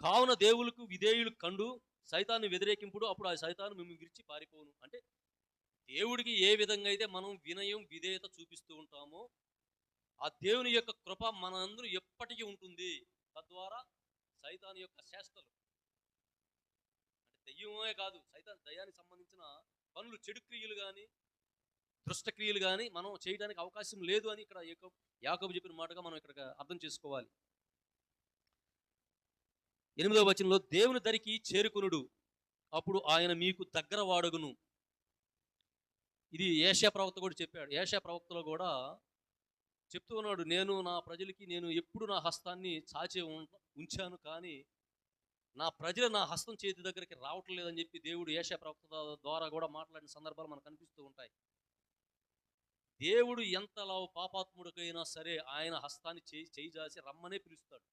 కావున దేవులకు విధేయులు కండు సైతాన్ని వ్యతిరేకింపుడు, అప్పుడు ఆ సైతాను మిమ్ము విరిచి పారిపోవును. అంటే దేవుడికి ఏ విధంగా అయితే మనం వినయం, విధేయత చూపిస్తూ ఉంటామో, ఆ దేవుని యొక్క కృప మనందరూ ఎప్పటికీ ఉంటుంది. తద్వారా సైతాను యొక్క చేష్టలు, అంటే దెయ్యమే కాదు, దయ్యానికి సంబంధించిన పనులు, చెడు క్రియలు గాని, దుష్ట క్రియలు గాని మనం చేయడానికి అవకాశం లేదు అని ఇక్కడ యాకోబు చెప్పిన మాటగా మనం ఇక్కడ అర్థం చేసుకోవాలి. 8వ వచనంలో దేవుని దరికి చేరుకొనుడు, అప్పుడు ఆయన మీకు దగ్గర వాడగును. ఇది యెషయా ప్రవక్త కూడా చెప్పాడు. యెషయా ప్రవక్తలో కూడా చెప్తూ ఉన్నాడు, నేను నా ప్రజలకి నేను ఎప్పుడు నా హస్తాన్ని చాచి ఉంచాను, కానీ నా ప్రజలు నా హస్తం చేతి దగ్గరికి రావటం లేదని చెప్పి దేవుడు యెషయా ప్రవక్త ద్వారా కూడా మాట్లాడిన సందర్భాలు మనకు కనిపిస్తూ ఉంటాయి. దేవుడు ఎంతలా పాపాత్ముడికైనా సరే ఆయన హస్తాన్ని చేయి చేసి రమ్మనే పిలుస్తాడు.